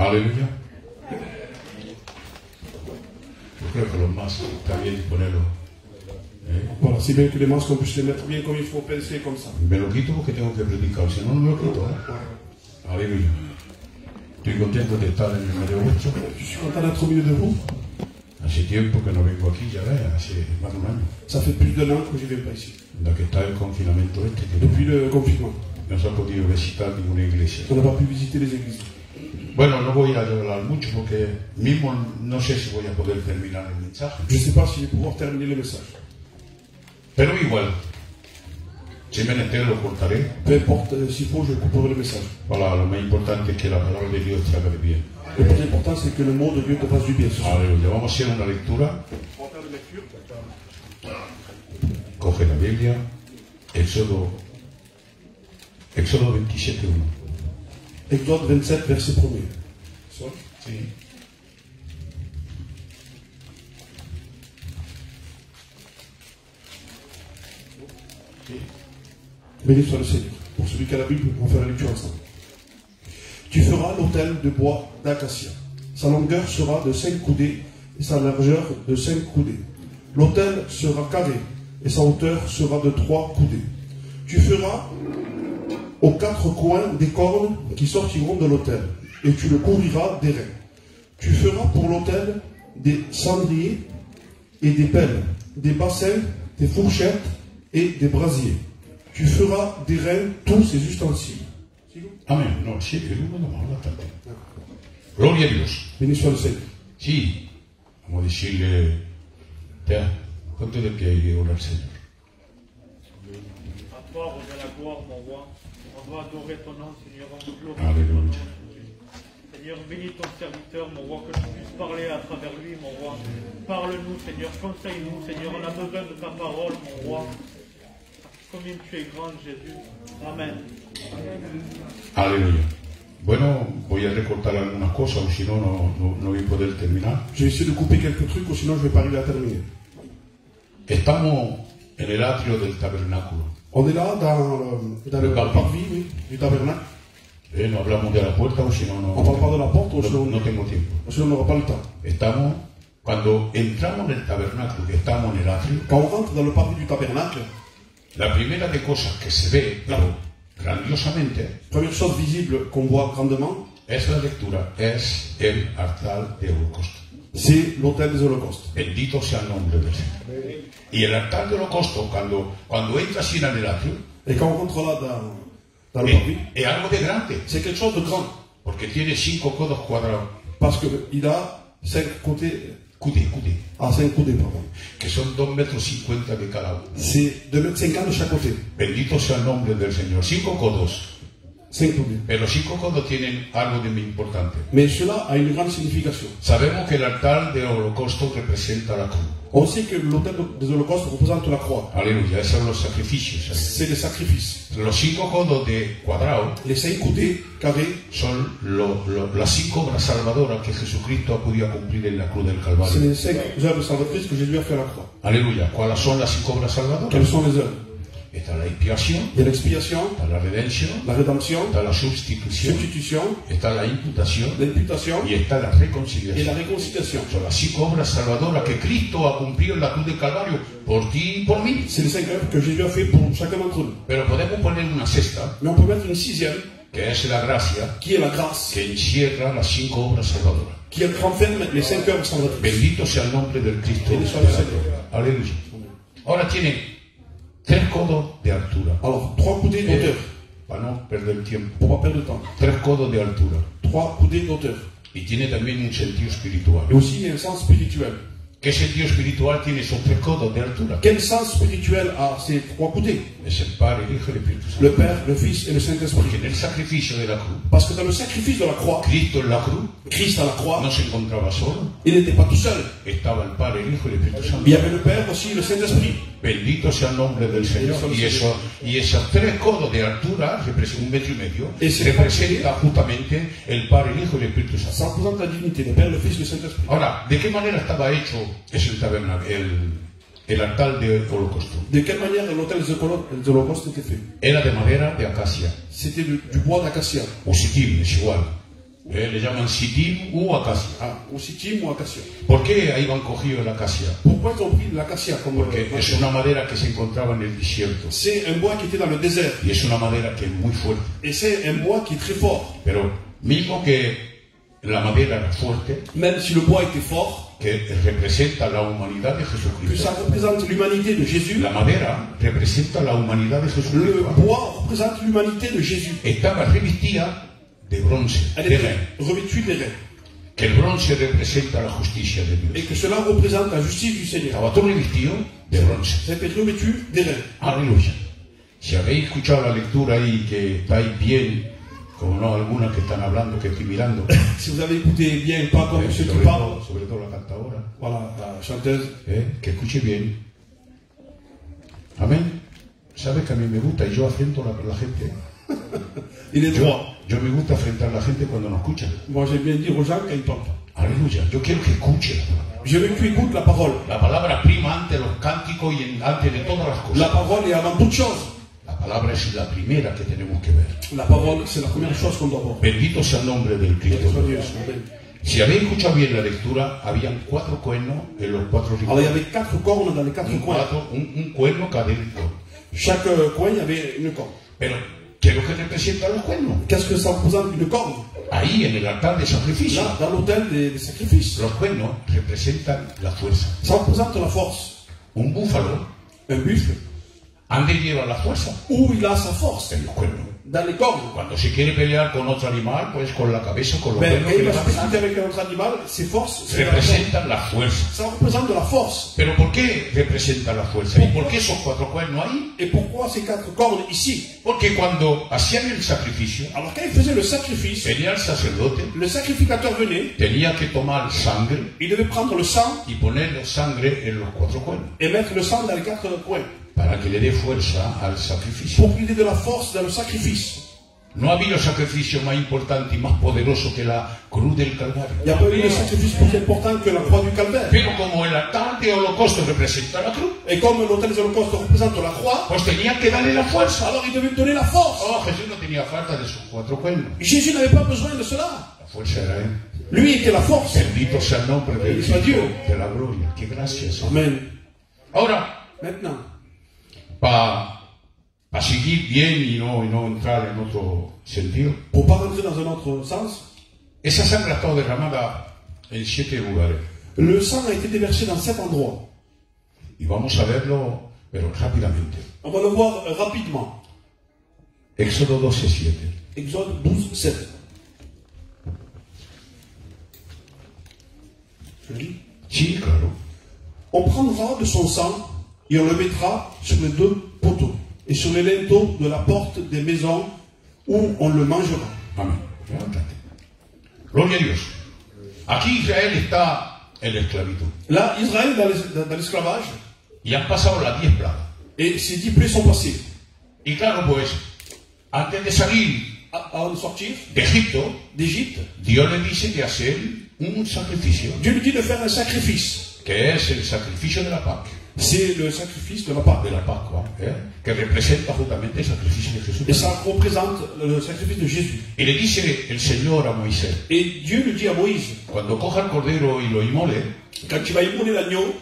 Aleluya. Yo creo que lo más está bien ponerlo. Voilà, c'est bien que les masques, on puisse les mettre bien comme il faut, penser comme ça. Me lo quito porque tengo que predicar, si no, no me lo quito. Aleluya. Estoy contento de estar en el medio vuestro. Je suis content d'être au milieu de vous. Hace tiempo que no vengo aquí, ya ves, hace más de un año. Ça fait plus d'un an que je ne viens pas ici. Da que está el confinamiento este, que Depuis le confinement. no se ha podido visitar ninguna iglesia. On n'a pas pu visiter les églises. Bueno, no voy a hablar mucho porque mismo no sé si voy a poder terminar el mensaje. Je ne sais pas si je vais pouvoir terminer le message. Pero igual, si me menester lo cortaré. Peu importe, s'il faut, je couperai le message. Voilà, lo más importante es que la palabra de Dios te haga de bien. Le plus important, c'est que le mot de Dieu te fasse du bien. Aleluya. Vamos a hacer una lectura. Coge la Biblia, Éxodo 27:1. Exode 27, verset 1er. Sí. Béni soit le Seigneur. Pour celui qui a la Bible, on va faire la lecture ensemble. Tu feras l'autel de bois d'acacia. Sa longueur sera de 5 coudées et sa largeur de 5 coudées. L'autel sera carré et sa hauteur sera de 3 coudées. Tu feras aux 4 coins des cornes qui sortiront de l'autel et tu le couvriras d'airain. Tu feras pour l'autel des cendriers et des pelles, des bassins, des fourchettes et des brasiers. Tu feras d'airain tous ces ustensiles. Amén. No, sí, que no me bastante. Gloria a Dios. Béni soit le Seigneur. Sí, vamos a decirle, ponte de pie y ora al Señor. À toi revient la gloire, mon roi. On doit adorer ton nom, Seigneur. On te glorifie. Alléluia. Seigneur, bénis ton serviteur, mon roi, que je puisse parler à travers lui, mon roi. Parle-nous, Seigneur. Conseille-nous, Seigneur. On a besoin de ta parole, mon roi. Combien tu es grand, Jésus. Amen. Aleluya. Bueno, voy a recortar algunas cosas, o si no, no voy a poder terminar. Je vais essayer de couper quelques trucs, ou sinon je ne vais pas arriver à terminer. Estamos en el atrio del tabernáculo. On est là dans le parvis, oui, du tabernacle. No hablamos de la puerta, o si no, On ne parle pas de la porte, ou sinon, no tengo tiempo. on n'aura pas le temps. Estamos, cuando entramos en el tabernáculo, que estamos en el atrio, Quand on rentre dans le parvis du tabernacle, la primera de cosas que se ve, pero grandiosamente, première chose visible qu'on voit grandement, es la lectura, es el altar de holocausto. c'est l'autel des holocaustes. Bendito sea el nombre del Señor. Y el altar de holocausto, cuando entras en el atrio, Et quand on rentre là dans le parvis, es algo de grande, c'est quelque chose de grand. porque tiene 5 codos cuadrados, Parce qu'il a 5 côtés, cude, 5 coudées, pardon. que son 2,50 metros de cada uno. C'est 2,50 m de chaque côté. Bendito sea el nombre del Señor. 5 codos. 5 coudées. Pero 5 codos tienen algo de muy importante. Mais cela a une grande signification. Sabemos que el altar del holocausto representa la cruz. On sait que l'autel des holocaustes représente la croix. Aleluya, esos son los sacrificios. C'est les sacrifices. Los 5 codos de cuadrado Les 5 coudées carrées, son las 5 obras salvadoras que Jesucristo ha podido cumplir en la cruz del c'est Calvario. les 5 œuvres salvatrices que Jésus a fait à la croix. Aleluya, ¿cuáles son las 5 obras salvadoras? Quelles sont les œuvres? Está la expiación, Il y a l'expiation, está la redención, la rédemption, está la sustitución, substitution, está la imputación l'imputation y está la et la reconciliación. réconciliation. Son las 5 obras salvadoras que Cristo ha cumplido en la cruz del Calvario por ti y por mí. C'est les 5 œuvres que Jésus a fait pour chacun d'entre nous. Pero podemos poner una sexta, Mais on peut mettre une 6e, que es la gracia, qui est la grâce, que encierra las 5 obras salvadoras. qui renferme les 5 œuvres salvatrices. Bendito sea el nombre del Cristo. Bendito sea el Señor. Aleluya. Ahora tiene 3 codos de altura. Alors, 3 coudées d'auteur, Para no perder el tiempo. pour pas perdre de temps. 3 codos de altura. 3 coudées d'auteur. Y tiene también un sentido espiritual. Et aussi, il y a un sens spirituel. ¿Qué sentido espiritual tiene esos 3 codos de altura? Quel sens spirituel a ces 3 coudées? Es el Padre, el Hijo y el Espíritu Santo. Le Père, le Fils et le Saint-Esprit. Porque en el sacrificio de la cruz, Parce que dans le sacrifice de la croix, Cristo en la cruz Christ à la croix, no se encontraba solo. il n'était pas tout seul. Estaba el Padre, el Hijo y el Espíritu Santo. Il y avait le Père aussi, le Saint-Esprit. Bendito sea el nombre del Señor. Y esos 3 codos de altura, 1,5 metros, representa justamente el Padre, el Hijo y el Espíritu Ça Santo. représente la divinité, le Père, le Fils et le Saint-Esprit. Ahora, ¿de qué manera estaba hecho ese tabernáculo, el altar de holocausto? De quelle manière l'autel des holocaustes était fait? Era de madera de acacia. C'était du bois d'acacia. Positim, es igual. Le llaman Sittim u Acacia. Ah, ou Sittim ou Acacia. ¿Por qué ahí han cogido la acacia? Pourquoi ils ont pris l'acacia comme Porque es una madera que se encontraba en el desierto. C'est un bois qui était dans le désert. Y es una madera que es muy fuerte. Et c'est un bois qui est très fort. Pero mismo que la madera era fuerte, Même si le bois était fort, que representa la humanidad de que Jesucristo. ça représente l'humanité de Jésus, La madera representa la humanidad de le Jesucristo. bois représente l'humanité de Jésus. Estaba revestida de bronce, Elle de est rein. revêtue d'airain. Que el bronce representa la justicia de Et Dios. que cela représente la justice du Seigneur. Estaba todo revestido de bronce. C'était revêtu d'airain. Aleluya. Si habéis escuchado la lectura ahí, que estáis bien, como no algunas que están hablando, que estoy mirando, Si vous avez écouté bien, pas comme ceux qui parlent, sobre todo la cantadora, voilà, la chanteuse, que escuche bien. Amén. Sabes que a mí me gusta y yo afrento la gente. il est droit. Yo me gusta afrentar a la gente cuando no escuchan. Moi, j'aime bien dire aux gens quand ils parlent. Aleluya. Yo quiero que escuche la palabra. Je veux que tu écoutes la parole. La palabra prima ante los cánticos y antes de todas las La cosas. parole est avant toute chose. La palabra es la primera que tenemos que ver. La parole, c'est la première chose qu'on doit voir. Bendito sea el nombre del Cristo. Soit Dieu, amen. Si habéis escuchado bien la lectura, habían 4 cuernos en los 4 Alors, il y rincones. avait 4 cornes dans les 4 coins. Un cuerno cada rincón. Chaque coin, il y avait une corne. Pero, ¿qué es lo que representan los cuernos? Qu'est-ce que ça représente une corne? Ahí, en el altar de sacrificio. Là, dans l'autel des sacrifices. Los cuernos representan la fuerza. Ça représente la force. Un búfalo, Un buffle. ¿dónde lleva la fuerza? Où il a sa force? En los cuernos. Dans les cornes. Cuando se quiere pelear con otro animal, pues con la cabeza, con los Ben, cuernos quand que il le va va se discuter pegando. avec un autre animal, ses forces, c'est la force. Representan la fuerza. Ça représente de la force. Pero ¿por qué representa la fuerza? ¿Y por qué esos 4 cuernos ahí? Et pourquoi ces 4 cornes ici? Porque cuando hacían el sacrificio, Alors, quand il faisait le sacrifice, venía el sacerdote, le sacrificateur venait, tenía que tomar sangre il devait prendre le sang y poner la sangre en los 4 cuernos et mettre le sang dans les 4 coins. para que le dé fuerza al sacrificio. Pour qu'il ait de la force dans le sacrifice. No ha habido sacrificio más importante y más poderoso que la cruz del Calvario. Il n'y a pas eu de sacrifice plus important que la croix du calvaire. Pero como el altar de holocausto representa la cruz, Et comme l'autel des holocaustes représente la croix, pues tenía que darle la fuerza. alors il devait donner la force. Oh, Jesús no tenía falta de sus 4 cuernos. Jésus n'avait pas besoin de cela. La fuerza era él. Lui était la force. Bendito sea el nombre del Bendito sea Cristo Dios. de la gloria. Qué gracias. Señor. Amen. Ahora, Maintenant, para seguir bien y no entrar en otro sentido, pour pas rentrer dans un autre sens, esa sangre ha estado derramada en 7 lugares. le sang a été déversé dans 7 endroits. Y vamos a verlo, pero rápidamente. On va le voir rapidement. Éxodo 12:7. Exode 12, 7. Je lis. Sí, claro. On prendra de son sang et on le mettra sur les 2 poteaux et sur les linteaux de la porte des maisons où on le mangera. Amén. Levántate. Gloria a Dios. Aquí Israel está en la esclavitud. Là, Israël est dans l'esclavage Y han pasado las 10 plagas. et ces 10 plaies sont passées. Y claro, pues, antes de salir Avant de sortir de Egipto, d'Égypte, Dios le dice de hacer un sacrificio, Dieu lui dit de faire un sacrifice. que es el sacrificio de la Pascua, C'est le sacrifice de la Pâque. que representa justamente el sacrificio de Jesús. Et ça représente le sacrifice de Jésus. Y le dice el Señor a Moisés, Et Dieu lui dit à Moïse, cuando coja el cordero y lo inmole, quand tu vas immoler l'agneau,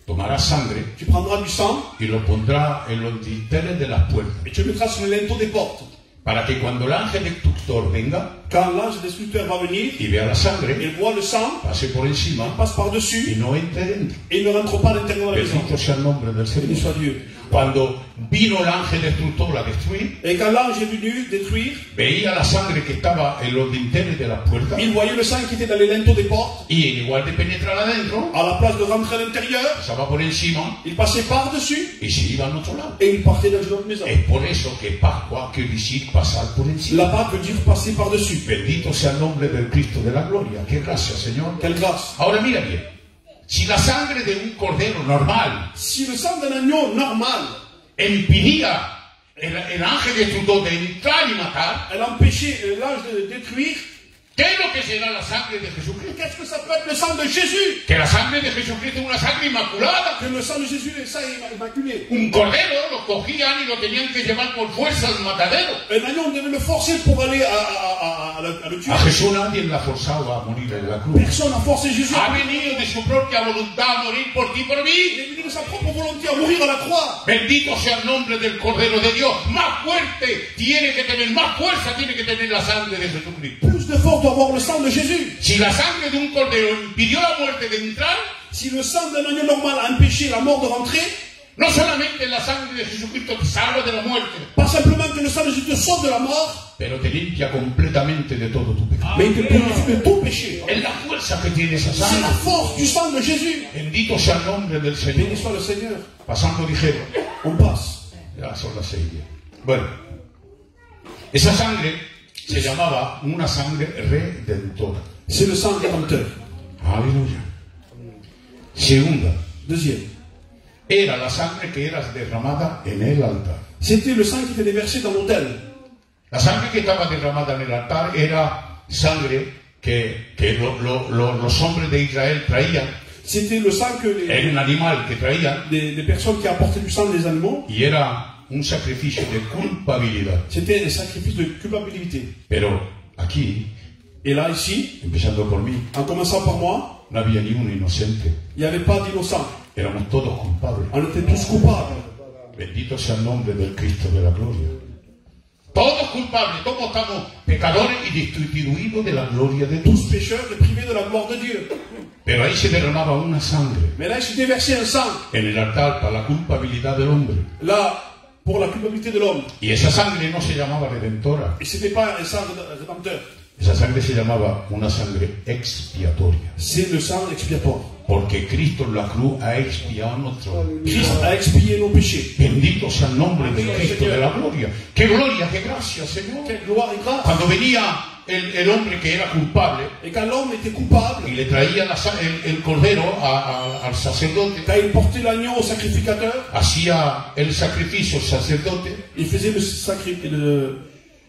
tomará sangre tu prendras du sang y lo pondrá en los dinteles de las puertas, et tu le mettras sur les linteaux des portes. para que cuando el ángel destructor venga Quand l'ange destructeur va venir, y vea la sangre, il voit le sang, pase por encima passe y par-dessus no entre dentro. et il ne rentre pas à l'intérieur de la maison. Bendito sea el nombre del Béni soit Señor. Dieu. Cuando vino el ángel destructor a destruir, Et quand l'ange est venu détruire, veía la sangre que estaba en los dinteles de las puertas il voyait le sang qui était dans les linteaux des portes. y en igual de penetrar adentro, À la place de rentrer à l'intérieur, pasaba por encima il passait par-dessus y se iba al otro lado. et il partait dans une autre maison. Es por eso que Pascua quiere decir pasar por encima. La Pâque veut dire passer par-dessus. Bendito sea el nombre del Cristo de la gloria. Qué gracias, Señor. Quelle grâce. Ahora mira bien. Si la sangre de un cordero normal Si le sang d'un agneau normal, impidía el ángel destructor de entrar y matar, elle empêchait l'ange de détruire, ¿qué es lo que será la sangre de Jesucristo? qu'est-ce que ça peut être le sang de Jésus? Que la sangre de Jesucristo es una sangre inmaculada. Que le sang de Jésus est le sang immaculé. Un cordero lo cogían y lo tenían que llevar por fuerza al matadero. Un agneau, on devait le forcer pour aller à la à le tuer. A Jesús nadie le ha forzado a morir en la cruz. Personne n'a forcé Jésus. Ha venido de su propia voluntad a morir por ti y por Il mí. est venu de sa propre volonté à mourir à la croix. Bendito sea el nombre del Cordero de Dios. Más fuerte tiene que tener, más fuerza tiene que tener la sangre de Jesucristo. Plus de force doit avoir le sang de Jésus. Si la sangre de un cordero impidió la muerte de entrar, Si le sang d'un agneau normal a empêché la mort de rentrer, no solamente la sangre de Jesucristo te salva de la muerte, pas simplement que le sang de Jésus te sauve de la mort, pero te limpia completamente de todo tu pecado. mais il te purifie de tout péché. Es la fuerza que tiene esa C'est la sangre. force du sang de Jésus. Bendito sea el nombre del Señor. Béni soit le Seigneur. Pasando dijeron, On passe. ya son las 6 ya. Bueno, esa sangre se llamaba una sangre redentora. C'est le sang rédempteur. Aleluya. Segunda, Deuxième. era la sangre que era derramada en el altar. C'était le sang qui était déversé dans l'autel. La sangre que estaba derramada en el altar era sangre que los hombres de Israel traían. C'était le sang que Era un animal que traían des personnes qui apportaient du sang des animaux. y era un sacrificio de culpabilidad. C'était un sacrifice de culpabilité. Pero aquí, Et là, ici, empezando por mí, en commençant par moi, no había ni uno inocente. il n'y avait pas d'innocents. Éramos todos culpables. On était tous coupables. Bendito sea el nombre del Cristo de la gloria. Todos culpables, todos estamos pecadores y destituidos de la gloria de Dios. Tous pécheurs et privés de la gloire de Dieu. Pero ahí se derramaba una sangre Mais là, il se déversait un sang. en el altar para la culpabilidad del hombre. Là, pour la culpabilité de l'homme. Y esa sangre no se llamaba redentora. Et ce n'était pas un sang rédempteur. Esa sangre se llamaba una sangre expiatoria. C'est le sang expiatoire. Porque Cristo en la cruz ha expiado nuestro. Christ a expié nos péchés. Bendito sea el nombre del Cristo de la gloria. ¡Qué gloria, qué gracia, Señor! Quelle gloire et grâce. Cuando venía el hombre que era culpable Et quand l'homme était coupable, y le traía el cordero al sacerdote, quand il portait l'agneau au sacrificateur, hacía el sacrificio el sacerdote, il faisait le sacrifice.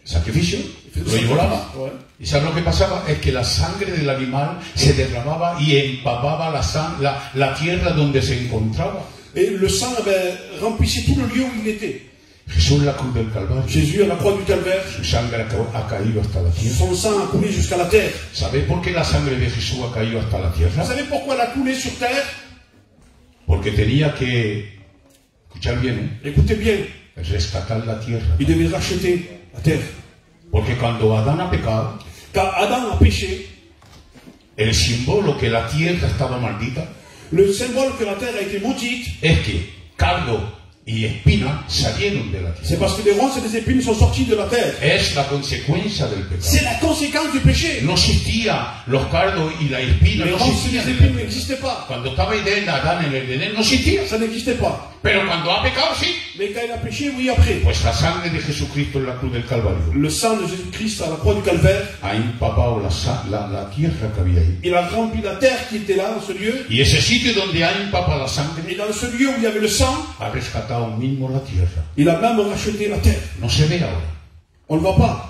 sacrificio, lo inmolaba. Ouais. ¿Y sabes lo que pasaba? Es que la sangre del animal se derramaba y empapaba la tierra donde se encontraba. Et le sang remplissait tout le lieu où il était. Jesús en la cruz del Calvario, Jésus à la croix du calvaire, su sangre ha caído hasta la tierra. son sang a coulé jusqu'à la terre. ¿Sabéis por qué la sangre de Jesús ha caído hasta la tierra? Vous savez pourquoi elle a coulé sur terre? Porque tenía que, escuchar bien, Écoutez bien, rescatar la tierra. il devait racheter la terre. Porque cuando Adán ha pecado, Quand Adam a péché, el símbolo que la tierra estaba maldita le symbole que la terre a été maudite, es que cardo y espina salieron de la c'est tierra. parce que les ronces et les épines sont sorties de la terre. Es la consecuencia del pecado. C'est la conséquence du péché. No existía los cardos y la espina, Les no ronces et existían. les épines n'existaient pas. Cuando estaba Adán en el Edén no existía. Ça n'existait pas. Pero cuando ha pecado sí. Mais quand il a péché, oui, après. Pues la sangre de Jesucristo en la cruz del Calvario Le sang de Jésus-Christ à la croix du calvaire, ha empapado la tierra que había ahí. il a rempli la terre qui était là, dans ce lieu. Y ese sitio donde ha empapado la sangre Et dans ce lieu où il y avait le sang, ha rescatado mismo la tierra. il a même racheté la terre. No se ve ahora, On ne le voit pas.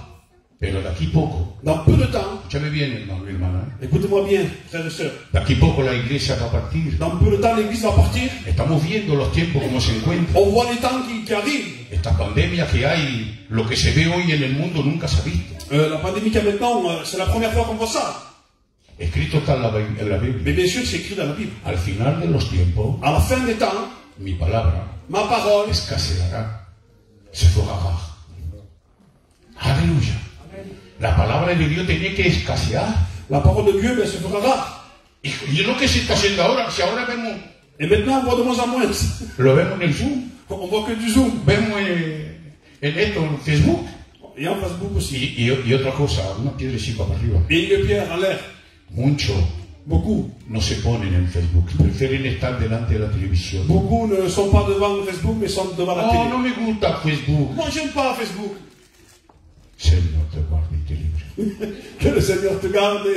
pero de aquí poco, Dans peu de temps, escúchame bien, hermano y hermana, écoutez-moi bien, frères et sœurs, de aquí poco la iglesia va a partir. dans peu de temps, l'Église va partir. Estamos viendo los tiempos como se encuentran. On voit les temps qui arrivent. Esta pandemia que hay, lo que se ve hoy en el mundo nunca se ha visto. La pandémie qu'il y a maintenant, c'est la première fois qu'on voit ça. Escrito está en la Biblia. Mais bien sûr, c'est écrit dans la Bible. Al final de los tiempos, À la fin des temps, mi palabra ma parole escaseará, se fera rare. Aleluya. La palabra de Dios tiene que escasear. La parole de Dieu, se fera rare. Y es lo que se está haciendo ahora. Si ahora vemos, Et maintenant, on voit de moins en moins. lo vemos en el Zoom, On voit que du Zoom. vemos en esto, en Facebook, Et en Facebook aussi. y otra cosa, una piedrecita para arriba. Et une pierre en l'air. Muchos Beaucoup. no se ponen en Facebook, prefieren estar delante de la televisión. Beaucoup ne sont pas devant Facebook, mais sont devant la Oh, télé. no me gusta Facebook. Moi, j'aime pas Facebook. Señor, te guarde y te libre. Que le Seigneur te garde.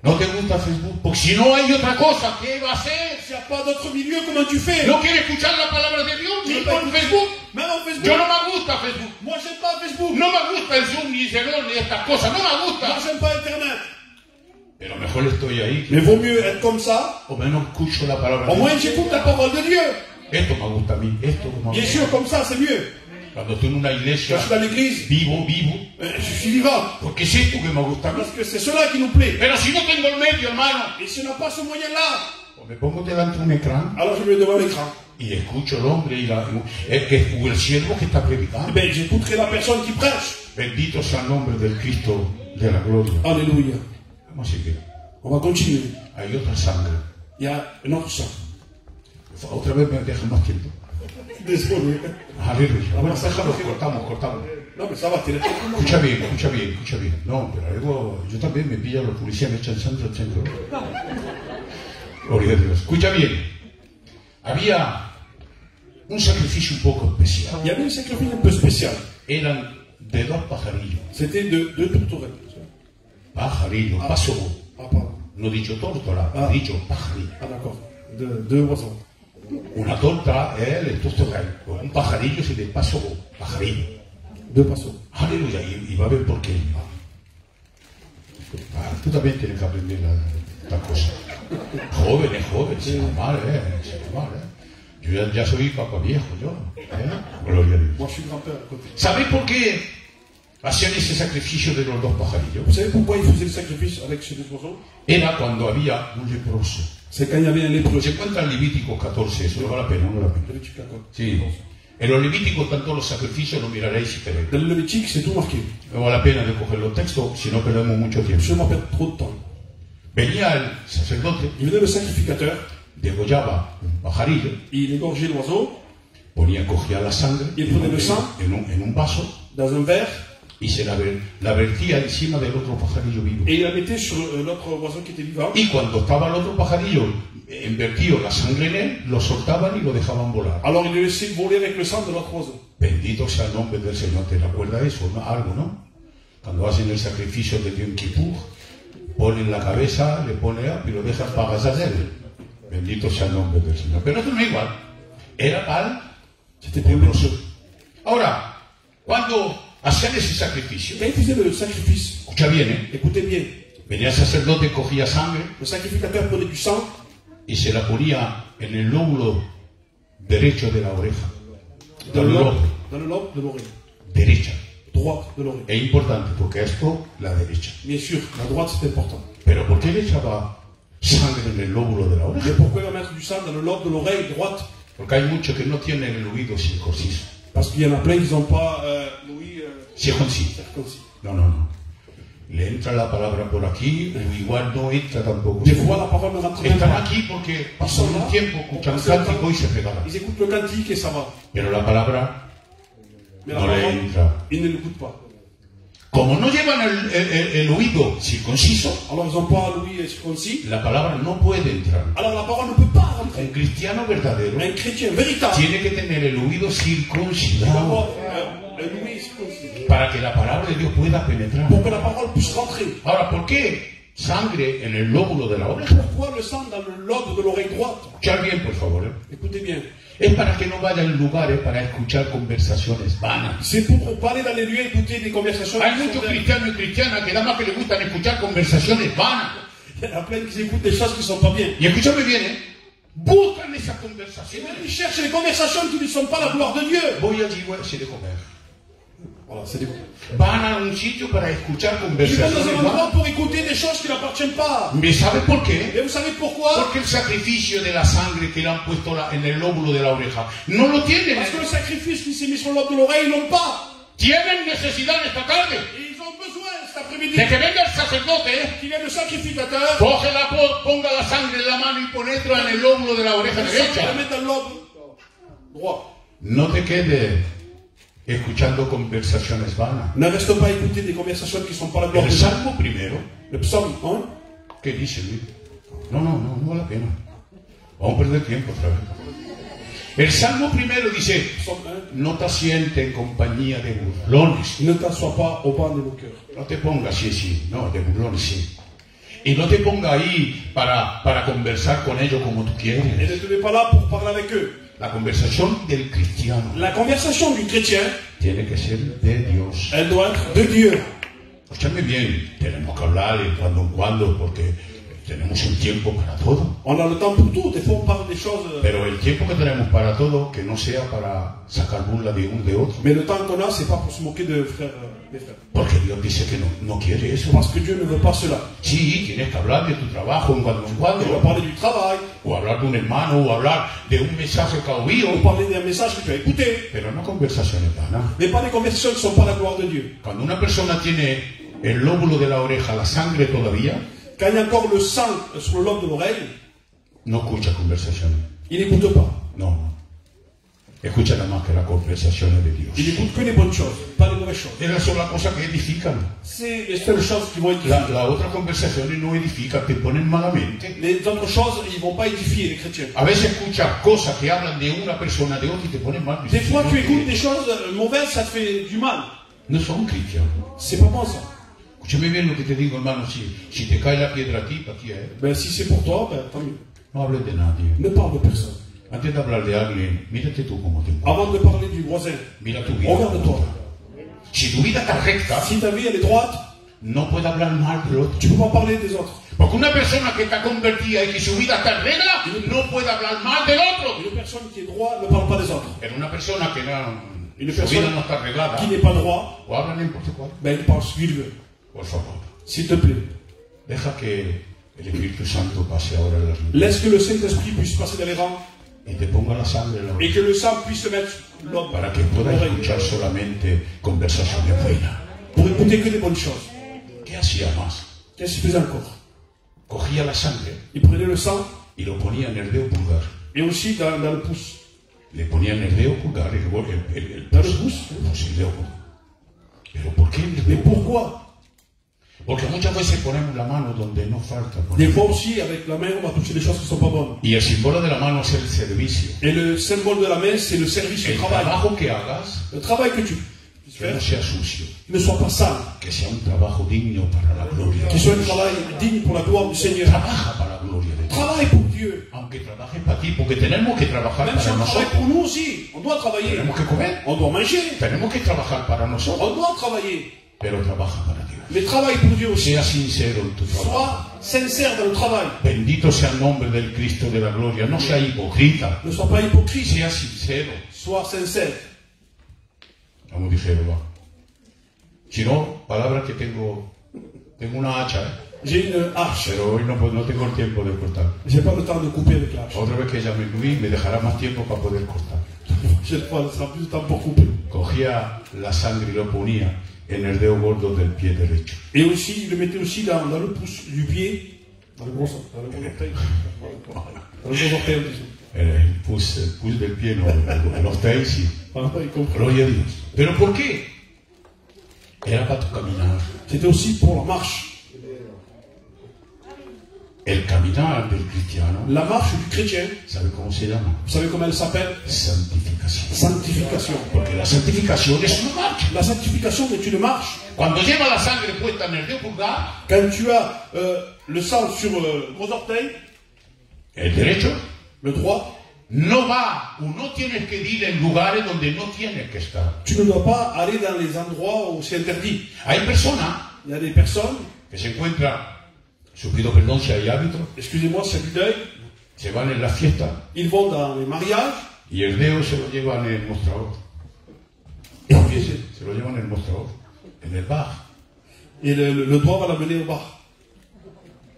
¿No te gusta Facebook? Porque si no hay otra cosa, ¿qué va a hacer? S'il n'y a pas d'autre milieu, comment tu fais? ¿No quiere escuchar la palabra de Dios? Ni por Facebook. Même en Facebook. Yo no me gusta Facebook. Moi, j'aime pas Facebook. No me gusta el Zoom, ni Zelón, ni estas cosas. No me Moi, gusta. j'aime pas Internet. Pero mejor estoy ahí. Mais vaut mieux être comme ça. O menos escucho la palabra Au de moins, Dios. j'écoute la parole de Dieu. Esto me gusta a mí. Esto me Bien gusta. sûr, comme ça, c'est mieux. Cuando estoy en una iglesia, Quand je suis dans l'église, vivo, je suis vivant. porque es esto que me gusta a mí. Parce que c'est cela qui nous plaît. Pero si no tengo el medio, hermano, Et si on n'a pas ce moyen-là, pues me pongo delante de un ecrán alors je me mets devant l'écran. y escucho al hombre y el siervo que está predicando. Ben, j'écouterai la personne qui prêche. Bendito sea el nombre del Cristo de la gloria. Alléluia. Vamos a seguir. On va continuer. Hay otra sangre. Il y a un autre sang. Otra vez me dejan más tiempo. Désolé. Aleluya. Bueno, déjalo, cortamos. Non, mais ça va, t'es là. Escucha bien. No, pero luego yo también me pillo a los policías, me echan centro. Gloria a Dios. Escucha bien. Había un sacrificio un poco especial. Il y avait un sacrifice un peu spécial. Eran de dos pajarillos. C'était de deux tourterelles. Pajarillo, pasogo. Ah, pardon. No he dicho tórtola, he dicho pajarillo. Ah, d'accord. Deux oiseaux. Una torta es el tostorel. Un pajarillo es el de pasogo. Pajarillo. Deux passeaux. Aleluya. Y va a ver por qué. Tú también tienes que aprender la cosa. Jóvenes, se normal, Yo ya soy papá viejo, yo. Gloria a Dios. Moi, je suis grand-père à côté. ¿Sabéis por qué hacían ese sacrificio de los dos pajarillos? Vous savez pourquoi ils faisaient le sacrifice avec ces deux oiseaux? Era cuando había un leproso. C'est quand il y avait un lépreux. Se encuentra en Levítico 14, eso no vale la pena, no vale la pena. Levitique 14. Sí. En los Levíticos tanto los sacrificios, lo miraréis si queréis. Dans le Levitique, c'est tout marqué. No vale la pena de coger los textos, si no perdemos mucho tiempo. Je ne m'en perds trop de temps. Venía el sacerdote, Il venait le sacrificateur, degollaba un pajarillo, il égorgeait l'oiseau cogía la sangre Il prenait le sang en un vaso dans un verre y se la vertía encima del otro pajarillo vivo. et il la mettait sur l'autre oiseau qui était vivant. Y cuando estaba el otro pajarillo invertido la sangre en él, lo soltaban y lo dejaban volar. Alors il le laissait voler avec le sang de l'autre oiseau. Bendito sea el nombre del Señor. ¿Te recuerda eso? ¿No? Algo, ¿no? Cuando hacen el sacrificio de Yom Kippur, ponen la cabeza, le ponen y lo dejan para él. Bendito sea el nombre del Señor. Pero esto no es igual. Era tal. Ahora, cuando hacían ese sacrificio, Quand il faisait le sacrifice, escucha bien, écoutez bien, venía el sacerdote, cogía sangre le sacrificateur prenait du sang y se la ponía en el lóbulo derecho de la oreja. dans le lobe de l'oreille, Derecha. droite de l'oreille. Es importante porque esto, la derecha. Bien sûr, la droite c'est important. Pero ¿por qué le echaba sangre en el lóbulo de la oreja? Mais pourquoi il va mettre du sang dans le lobe de l'oreille droite? Porque hay muchos que no tienen el oído circunciso. Parce qu'il y en a plein qui n'ont pas l'ouïe Circunciso. circoncis. No. Le entra la palabra por aquí, o igual no entra tampoco. Des fois la parole ne rentre même Están pas. aquí porque pasan un tiempo, escuchan cántico y se pegaban. Ils écoutent le cantique et ça va. Pero la palabra Mais la no le parole, entra. ils ne l'écoutent pas. Como no llevan el oído circunciso, Alors ils n'ont pas l'ouïe circoncis. la palabra no puede entrar. Alors la parole ne peut pas rentrer. Un cristiano verdadero Un chrétien véritable tiene que tener el oído doit circuncidado avoir un ouïe circoncis para que la palabra de Dios pueda penetrar. pour que la parole puisse rentrer. Ahora, ¿por qué sangre en el lóbulo de la oreja? Pourquoi le sang dans le lobe de l'oreille droite? Escuchar bien, por favor. Écoutez bien. Es para que no vaya en lugares para escuchar conversaciones vanas. C'est pour pas aller dans les lieux écouter des conversations. Hay muchos cristianos y cristianas que nada más que les gustan escuchar conversaciones vanas. Il y en a plein qui écoutent des choses qui ne sont pas bien. Y escúchame bien, buscan esas conversaciones. Ils cherchent les conversations qui ne sont pas la gloire de Dieu. Voy allí, voy a hacer de comer. Voilà, c'est des... Van a un sitio para escuchar Ils vont dans conversaciones un endroit vanas. pour écouter des choses qui n'appartiennent pas. ¿Me sabes por qué? Et vous savez pourquoi? Porque el sacrificio de la sangre que le han puesto en el lóbulo de la oreja no lo tienen. Parce que le sacrifice qui s'est mis sur le lobe de l'oreille, ils l'ont pas. Tienen necesidad esta tarde Et ils ont besoin cet après-midi de que venga el sacerdote, qu'il y ait le sacrificateur. ponga la sangre en la mano y ponétela en el lóbulo de la oreja Le derecha. mettre dans le lobe droit. No te quedes escuchando conversaciones vanas. Ne reste pas à écouter des conversations qui ne sont pas la gloire El de Dieu. Salmo primero, Le psaume 1, ¿qué dice Luis? No vale la pena. Vamos a perder tiempo otra vez. El Salmo primero dice, psaume 1. no te sientes en compañía de burlones. Ne t'assois pas au banc de nos cœurs. No te pongas sí, no, de burlones sí. Y no te ponga ahí para conversar con ellos como tú Et quieres. ne te mets pas là pour parler avec eux. La conversación del cristiano La conversation du chrétien, tiene que ser de Dios. elle doit être de Dieu. Escúchame bien, tenemos que hablar de cuando en cuando porque tenemos un tiempo para todo. On a le temps pour tout. Des fois, on parle des choses. Pero el tiempo que tenemos para todo, que no sea para sacar burla de uno de otro. Mais le temps qu'on a, c'est pas pour se moquer de frères, des frères. Porque Dios dice que no quiere eso. Parce que Dieu ne veut pas cela. Sí, tienes que hablar de tu trabajo en cuando en Il va cuando. parler du travail, O hablar de un hermano, o hablar de un mensaje que ha oído. ou parler d'un message que tu as écouté. Pero no conversaciones vanas. Mais pas des conversations qui ne sont pas la gloire de Dieu. Cuando una persona tiene el lóbulo de la oreja, la sangre todavía, Quand il y a encore le sang sur le lobe de l'oreille, no escucha conversaciones. il n'écoute pas. No. Escucha nada más que las conversaciones de Dios. Il n'écoute que les bonnes choses, pas les mauvaises choses. Esas son las cosas que edifican. C'est les seules choses qui vont édifier. Las otras conversaciones no edifican, te ponen malamente. Les autres choses, ils ne vont pas édifier les chrétiens. A veces escuchas cosas que hablan de una persona, de otra y te ponen mal. Des fois, No, tu écoutes des choses mauvaises, ça te fait du mal. no son cristianos. C'est pas bon ça. Escúchame bien lo que te digo, hermano. Si te cae la piedra a ti, ¿para qué es? Ben, si c'est pour toi, ben, tant mieux. No hables de nadie. Ne parle de personne. Antes de hablar de alguien, mírate tú cómo te encuentras. Avant de parler du voisin, Mira tu vida. regarde-toi. Si tu vida está recta, Si ta vie elle est droite, no puedes hablar mal del otro. tu ne peux pas parler des autres. Porque una persona que está convertida y que su vida está recta, no puede hablar mal del otro. Une personne qui est droite ne parle pas des autres. Pero una persona que Une su vida personne no está arreglada, qui n'est pas droit, o habla en portugués, ben, il parle ce qu'il veut. por favor. S'il te plaît. Deja que el Espíritu Santo pase ahora en las vidas Laisse que le Saint-Esprit puisse passer dans les rangs y te ponga la sangre en la et oreja que le sang puisse se mettre l'homme para que puedas escuchar solamente conversaciones buenas. pour écouter que des bonnes choses. ¿Qué hacía más? Qu'est-ce qu'il faisait encore? Cogía la sangre Il prenait le sang y lo ponía en el dedo pulgar. et aussi dans le pouce. Le ponía en el dedo pulgar y luego el Dans le pouce? pues el dedo pulgar. ¿Pero por qué el Mais dedo pulgar? pourquoi? Porque muchas veces ponemos la mano donde no falta. Des fois aussi, avec la main, on va toucher des choses qui ne sont pas bonnes. Y el símbolo de la mano es el servicio. Et le symbole de la main, c'est le service, le El travail. trabajo que hagas, Le travail que tu puisses que no faire, sea sucio, ne soit pas sale. que sea un trabajo digno para la gloria de Qu'il soit un Dios. travail digne pour la gloire du Seigneur. Trabaja para la gloria de Dios. Travaille pour Dieu. Aunque trabajes para ti, porque tenemos que trabajar Même si para on travaille nosotros. pour nous aussi, on doit travailler. Tenemos que comer, On doit manger. tenemos que trabajar para nosotros, On doit travailler. pero trabaja para Dios. Mais travaille pour Dieu aussi. Sea sincero en tu trabajo. Sois sincère dans le travail. Bendito sea el nombre del Cristo de la gloria. No sea hipócrita. Ne sois pas hypocrite. Sea sincero. Sois sincère. Como dijeron, va. Si no, palabras que tengo una hacha, J'ai une hache. pero hoy no tengo el tiempo de cortar. J'ai pas le temps de couper avec la hache. Otra vez que llame Luis, me dejará más tiempo para poder cortar. Cette fois, ce sera plus de temps pour couper. Cogía la sangre y lo ponía en el dedo gordo del pie derecho. Et aussi, il le mettait aussi dans le pouce du pied. Dans le gros orteil. Dans le gros orteil. El pus del pie, no, el orteil, sí. Ah, il comprend. Gloria a Dios. ¿Pero por qué? Era para tu caminar. C'était aussi pour la marche. El caminar del cristiano, La marche du chrétien, ¿sabe cómo se llama? vous savez comment elle s'appelle? Santificación. Sanctification. Porque la santificación es una marcha. La sanctification est une marche. Cuando lleva la sangre puesta en el dedo pulgar, Quand tu as le sang sur le gros orteil, el derecho, le droit, no va o no tienes que ir en lugares donde no tienes que estar. tu ne dois pas aller dans les endroits où c'est interdit. Hay personas Il y a des personnes, que se encuentran, pido perdón si hay hábitos, excusez-moi, c'est du deuil, se van en la fiesta ils vont dans les mariages y el dedo se lo llevan en el mostrador. Fíjese, se lo llevan en el mostrador, en el bar. et le doigt va l'amener au bar.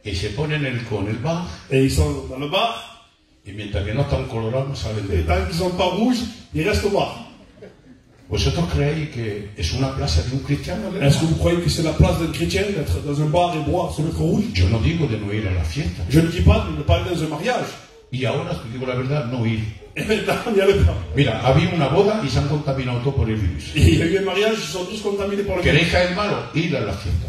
Y se ponen con el bar Et ils sont dans le bar, y mientras que no están colorados no salen et del bar. tant qu'ils ne sont pas rouges, ils restent au bar. ¿Vosotros creéis que es una plaza de un cristiano? Est-ce que vous croyez que c'est la place d'un chrétien d'être dans un bar et boire, se mettre rouge? Yo no digo de no ir a la fiesta. Je ne dis pas de ne pas aller dans un mariage. Y ahora, te digo la verdad, no ir. Et maintenant, il y a le temps. Mira, había una boda y se han contaminado todos por el virus. Et il y a eu un mariage, ils sont tous contaminés par le virus. ¿Queréis caer malo? Ir a la fiesta.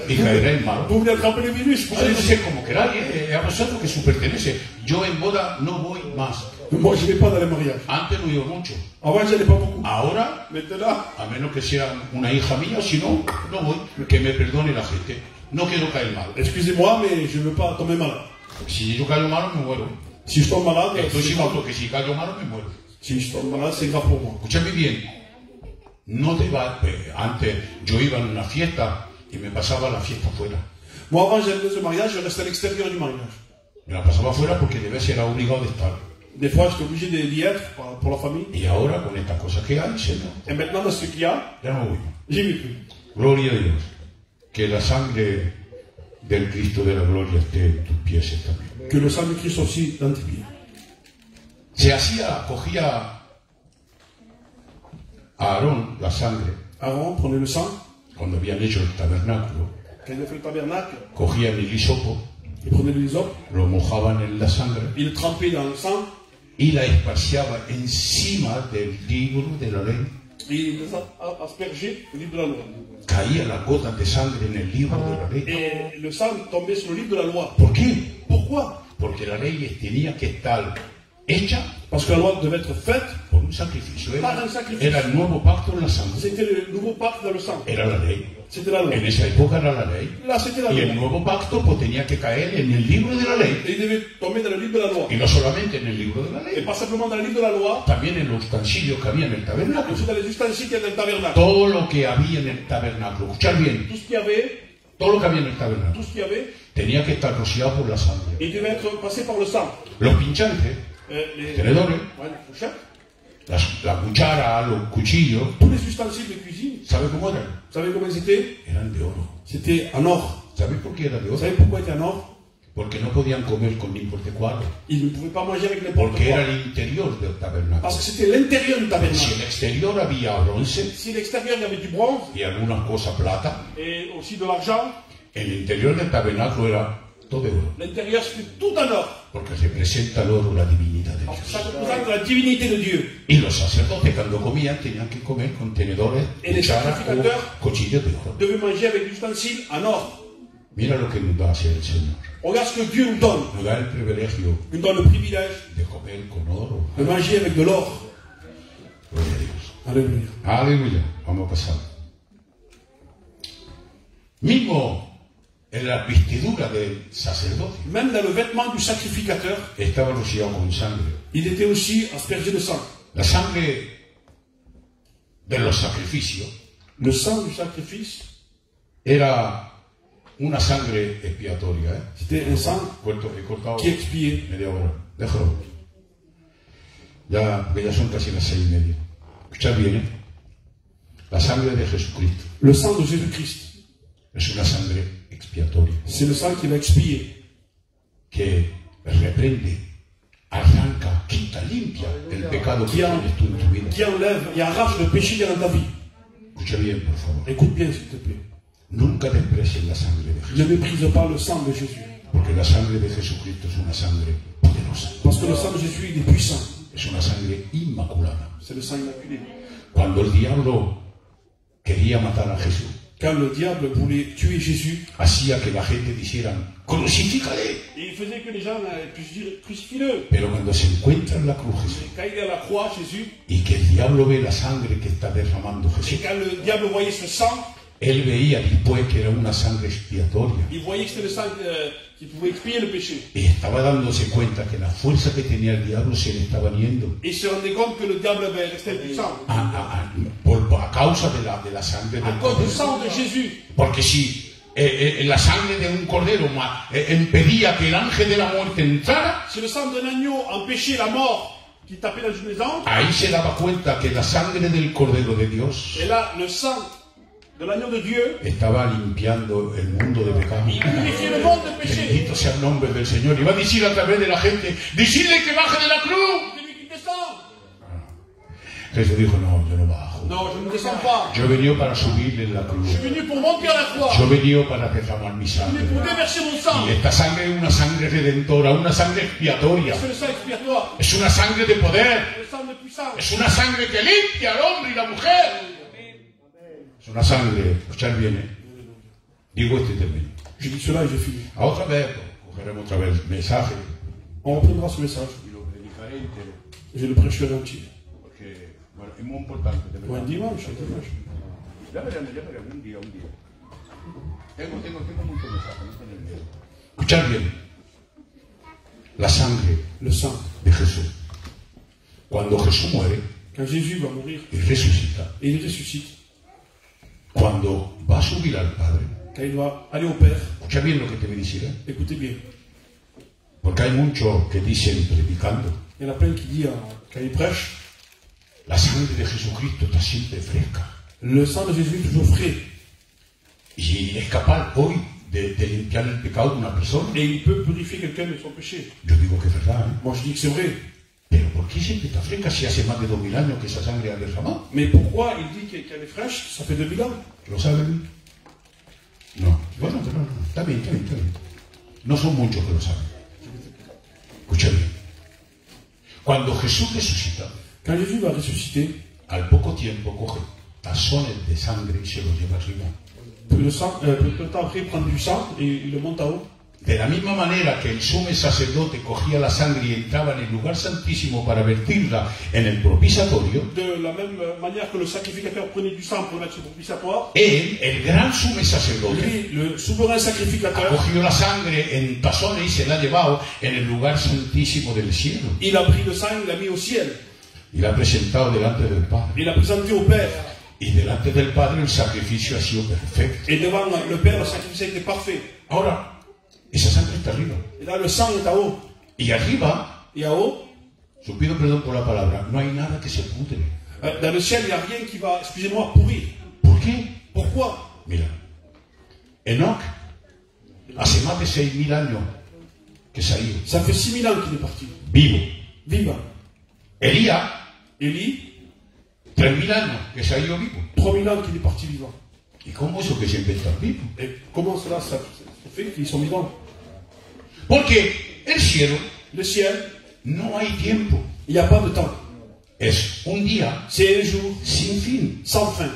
Y caeréis malo. Vous venez attraper le virus. Vous Puede allez ser como queráis, a vosotros que su pertenece. Yo en boda no voy más. Moi, je ne vais pas dans les mariages. Antes no iba mucho. Avant, je n'allais pas beaucoup. Ahora, Maintenant, a menos que sea una hija mía, si no, no voy. Que me perdone la gente. No quiero caer mal. excusez-moi, mais je ne veux pas tomber malade. Si yo caigo malo, me muero. Si je tombe malade, Estoy c'est sin grave. auto, que si caigo malo, me muero. Si je tombe malade, c'est grave pour moi. Escúchame bien. No te va. Antes yo iba a una fiesta y me pasaba la fiesta fuera. Moi, avant, j'allais dans ce mariage, je restais à l'extérieur du mariage. Me la pasaba afuera porque de vez era obligado de estar. Des fois, j'étais obligé d'y être pour la famille. Y ahora, con estas cosas que hay, Señor, Et maintenant, dans ce qu'il y a, ya no voy. j'y vais plus. Gloria a Dios. Que la sangre del Cristo de la gloria esté en tus pies también. Que le sang de Christ aussi dans tes pieds. Se hacía, cogía a Aarón la sangre, Aaron prenait le sang, cuando habían hecho el tabernáculo, quand il a fait le tabernacle, cogían el hisopo, il prenait les hommes, lo mojaban en la sangre il le trempait dans le sang, y la esparciaba encima del libro de la ley. et il les a aspergés le livre de la loi. Caían las gotas de sangre en el libro de la ley. Et le sang tombait sur le livre de la loi. ¿Por qué? Pourquoi? Porque la ley tenía que estar hecha Parce que la loi devait être faite, por un sacrificio. Para un sacrificio. Era el nuevo pacto en la sangre. c'était le nouveau pacte dans le sang. Era la ley. C'était la loi. En esa época era la ley. Là, c'était la Y el loi. nuevo pacto pues tenía que caer en el libro de la ley. Et il devait tomber dans le livre de la loi. Y no solamente en el libro de la Et ley, pas simplement dans le livre de la loi, también en los utensilios que había en el mais tabernáculo. aussi dans les ustensiles qu'il y a dans le tabernacle. Todo lo que había en el tabernáculo, escuchar bien, Tout ce qu'il y avait, todo lo que había en el tabernáculo tout ce qu'il y avait, tenía que estar rociado por la sangre. il devait être passé par le sang. Los pinchantes, Les tenedores, ouais, les fourchettes, la cuchara, los cuchillos, tous les ustensiles de cuisine, ¿sabe cómo eran? vous savez comment ils étaient? Eran de oro. C'était en or. ¿Sabe por qué era de Vous oro? savez pourquoi ils étaient en or? Porque no podían comer con importe cuadro. Ils ne pouvaient pas manger avec n'importe Porque era quoi. el interior del tabernáculo. Parce que c'était l'intérieur du Si tabernacle. en el exterior había bronce Si l'extérieur, il y avait du bronze y algunas cosas plata, et aussi de l'argent, en el interior del tabernáculo era todo de oro. l'intérieur, c'était tout en or. Porque representa el oro la divinidad de Alors, Dios. ça représente la divinité de Dieu. Y los sacerdotes cuando comían tenían que comer con tenedores, Et les cucharas sacrificateurs o cuchillos de oro. devaient manger avec des ustensiles en or. Mira lo que nos da hacer el Señor. Regarde ce que Dieu nous donne. Nos da el privilegio Il nous donne le privilège de comer con oro. de manger avec de l'or. Gloria a Dios. Alléluia. Aleluya. Vamos a pasar. Mismo en la vestidura del sacerdote Même dans le vêtement du sacrificateur, estaba rociado con sangre. il était aussi aspergé de sang. La sangre de los sacrificios Le sang du sacrifice, era una sangre expiatoria. c'était un sang He cortado qui expiait. media hora. Déjalo. Ya, porque ya son casi las 6:30. Escuchad bien, ¿eh? La sangre de Jesucristo Le sang de Jésus-Christ, es una sangre expiatoria c'est le sang qui va expier, que reprende, arranca, quita, limpia el pecado que tienes tú en tu vida. qui enlève et arrache le péché qu'il y a dans ta vie. Escucha bien, por favor. Écoute bien, s'il te plaît. Nunca desprecies la sangre de Jesús, Ne méprise pas le sang de Jésus. porque la sangre de Jesucristo es una sangre poderosa. Parce que le sang de Jésus, il est puissant. Es una sangre inmaculada. C'est le sang immaculé. Cuando el diablo quería matar a Jesús, Quand le diable voulait tuer Jésus, hacía que la gente dijera, crucifícale. il faisait que les gens puissent dire crucifie-le. Pero cuando se encuentra en la cruz Jesús, Et quand il est à la croix, Jésus, y que el diablo ve la sangre que está derramando et Jesús, quand le diable voyait ce sang, él veía después que era una sangre expiatoria. il voyait que c'était le sang qui pouvait expier le péché. Y estaba dándose cuenta que la fuerza que tenía el diablo se le estaba yendo Et il se rendait compte que le diable avait resté impuissant. a causa de la sangre À del cause du cordero. sang de Jésus. Porque si la sangre de un cordero impedía que el ángel de la muerte entrara, Si le sang d'un agneau empêchait la mort qui tapait dans une maison, ahí se daba cuenta que la sangre del cordero de Dios et là, le sang de l'agneau de Dieu, estaba limpiando el mundo de pecado. il purifiait le monde de péché. Bendito sea el nombre del Señor. Y va a decir a través de la gente, decirle que baje de la cruz. C'est lui qui descend. Jesús dijo, no, yo no bajo. Non, je ne descends pas. Yo he venido para subirle en la cruz. Je suis venu pour monter à la croix. Yo he venido para derramar mi Je suis sangre. venu pour déverser mon sang. Y esta sangre es una sangre redentora, una sangre expiatoria. C'est le sang expiatoire. Es una sangre de poder. Le sang de puissance. Es una sangre que limpia al hombre y la mujer. Es una sangre, escuchar bien, ¿eh? Digo este término. Je dis cela et j'ai fini. A otra vez, cogeremos otra vez el mensaje On reprendra ce message. y lo predicaré entero. Je le prêcherai entier. Porque, bueno, es muy importante, de Ou un verdad. dimanche, un dimanche. Ya veremos, un día. Tengo mucho mensaje, no tener miedo. Escuchar bien. La sangre Le sang. de Jesús. Cuando Jesús muere Quand Jésus va mourir y resucita, et il ressuscite, cuando va a subir al Padre, quand il va aller au Père, escucha bien lo que te voy a decir, écoutez bien. porque hay muchos que dicen predicando, Il y en a plein qui disent, quand il prêche, la sangre de Jesucristo está siempre fresca le sang de Jésus est toujours frais. y es capaz hoy de limpiar el pecado de una persona. Et il peut purifier quelqu'un de son péché. Yo digo que es verdad, ¿eh? Moi je dis que c'est vrai. Pero ¿por qué siempre está fresca si hace más de 2000 años que esa sangre ha derramado? Mais pourquoi il dit qu'elle est fraîche? Ça fait 2000 ans. ¿Lo saben? No. Bueno, pero no. Está bien, está bien, está bien. No son muchos que lo saben. Escucha bien. Cuando Jesús resucita, Quand Jésus va ressusciter, al poco tiempo coge tazones de sangre y se los lleva arriba. peu de temps après, il prend du sang et il le monte à haut. De la misma manera que el sumo sacerdote cogía la sangre y entraba en el lugar santísimo para vertirla en el propiciatorio, De la même manière que le sacrificateur prenait du sang pour mettre sur le propitiatoire, él, el gran sumo sacerdote, lui, le souverain ha sacrificateur, cogido la sangre en tazones y se la ha llevado en el lugar santísimo del cielo il a pris le sang, il l'a mis au ciel. y la ha presentado delante del Padre. Il l'a présenté au Père. Y delante del Padre el sacrificio ha sido perfecto. Et devant le Père, le sacrifice a été parfait. Ahora, esa sangre está arriba. Et là, le sang est à haut. Y arriba, Et à haut, yo pido perdón por la palabra, no hay nada que se pudre. dans le ciel, il n'y a rien qui va, excusez-moi, pourrir. ¿Por qué? Pourquoi? Mira, Enoch, hace más de 6000 años que se ha ido, Ça fait 6000 ans qu'il est parti. vivo. Vivant. Elías, Élie, 3000 años que se ha ido vivo. 3000 ans qu'il est parti vivant. ¿Y cómo eso que siempre está vivo? Et comment cela, ça fait qu'ils sont vivants? Porque el cielo Le ciel, no hay tiempo. il n'y a pas de temps. Es un día C'est un jour sin fin. sans fin.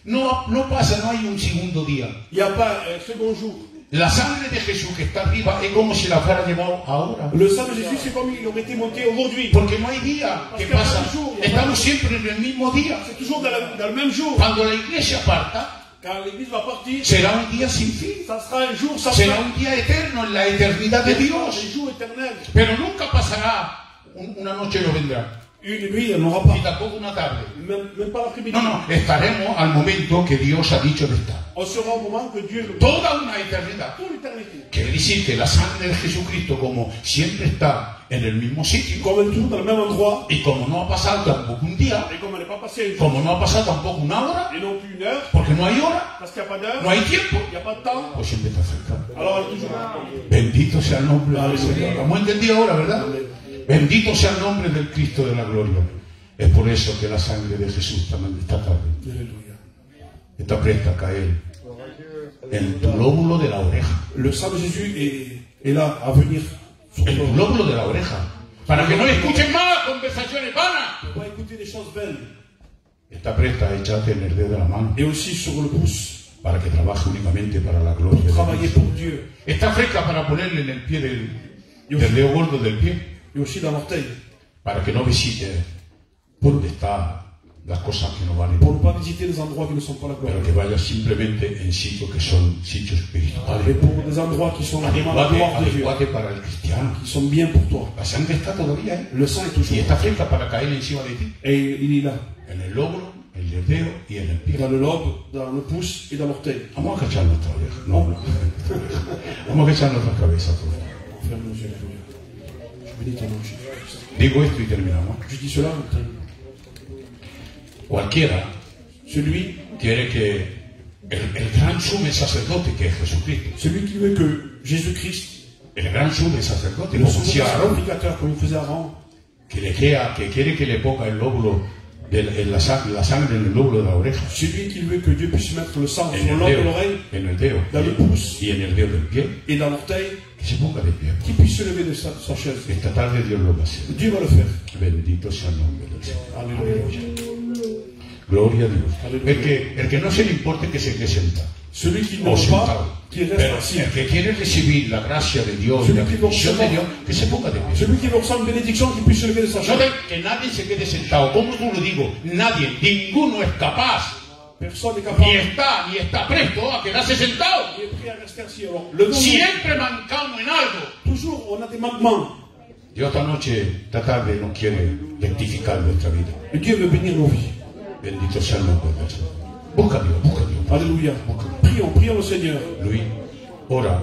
No pasa, no hay un segundo día. Il n'y a pas un second jour. La sangre de Jesús que está arriba es como si la fuera llevado ahora. Le sang de Jésus, c'est comme il aurait été monté aujourd'hui. Porque no hay día que pasa. Estamos siempre en el mismo día. C'est toujours dans le même jour. Cuando la iglesia parta, Quand l'église va partir, será un día sin fin. ça sera un jour sans Será fin. un día eterno en la eternidad de Dios. Un jour éternel. Pero nunca pasará. Una noche no vendrá. Une nuit, elle n'aura Ni pas. tampoco una tarde. Même pas l'après-midi. No, estaremos al momento que Dios ha dicho de estar. On sera au moment que Dieu le Toda una eternidad. pour l'éternité. Quiere decir que la sangre de Jesucristo, como siempre está en el mismo sitio, Comme elle est toujours dans le même endroit, y como no ha pasado tampoco un día, et comme elle n'est pas passée un jour, como no ha pasado tampoco una hora, et non plus une heure, porque no hay hora, parce qu'il n'y a pas d'heure, no hay tiempo, il n'y a pas de temps, pues siempre está cerca. alors elle est toujours là. Bendito sea el nombre del Señor. Lo hemos entendido ahora, ¿verdad? Bendito sea el nombre del Cristo de la gloria. Es por eso que la sangre de Jesús también esta tarde Alléluia. está presta a caer en tu lóbulo de la oreja. Le sang de Jésus est là à venir sur En tu toi. lóbulo de la oreja. Para que no escuchen más conversaciones vanas. On va écouter des choses vaines. Está presta a echarte en el dedo de la mano Et aussi sur le pouce, para que trabaje únicamente para la gloria de travailler Dios. pour Dieu. Está fresca para ponerle en el pie del dedo gordo del pie, Et aussi dans l'orteil, para que no visite donde están las cosas que no valen, pour ne pas visiter les endroits qui ne sont pas la gloire, pero que vaya simplemente en sitios que son sitios mais espirituales, pour des endroits qui sont vraiment la gloire de Dieu, adecuados para el cristiano. qui sont bien pour toi. La sangre está todavía ahí Le sang est y toujours está fresca para caer encima de ti, et il est là, en el lóbulo, en el dedo y en el pie. dans le lobe, dans le pouce et dans l'orteil. Vamos a cachar nuestra oreja, no, vamos a cachar nuestras cabezas. por favor. Ferme nos yeux, Alléluia. Je bénis ton nom, Jésus. Digo esto y terminamos. Je dis cela, on termine. Cualquiera Celui quiere que el gran sumo sacerdote que es Jesucristo, qui veut que Jésus-Christ, el gran sumo sacerdote, le como decía Aarón, sacrificateur, comme il faisait Aaron, que quiere que le ponga el lóbulo la sangre en el lóbulo de la oreja, celui qui veut que Dieu puisse mettre le sang en sur el l'orbe de dedo, l'oreille en el dedo dans le pouce y en el dedo del pie, et dans l'orteil, que se ponga de pie. qui puisse se lever de sa chaise. Esta tarde Dios lo va a hacer. Dieu va le faire. Bendito sea el nombre del Señor. Alléluia. Gloria a Dios. Aleluya. El que no se le importe que se quede sentado. Celui qui ne O veut sentado. pas, qui reste Pero assis. el que quiere recibir la gracia de Dios y la bendición de Dios, que se ponga de pie. Celui qui veut recevoir une bénédiction, qui puisse se lever de sa No chaise. de que nadie se quede sentado. ¿Cómo tú lo digo? Nadie, ninguno es capaz, Personne n'est capable. ni está presto a quedarse sentado. Il est prêt à rester assis. Alors, levons-nous. Siempre mancamos en algo. Toujours, on a des manquements. Dios esta tarde nos quiere rectificar nuestra vida. Et Dieu veut bénir nos vies. Bendito sea el nombre del Señor. Busca a Dios, busca a Dios. Alléluia. Busca a Dios. prions le Seigneur. Lui ora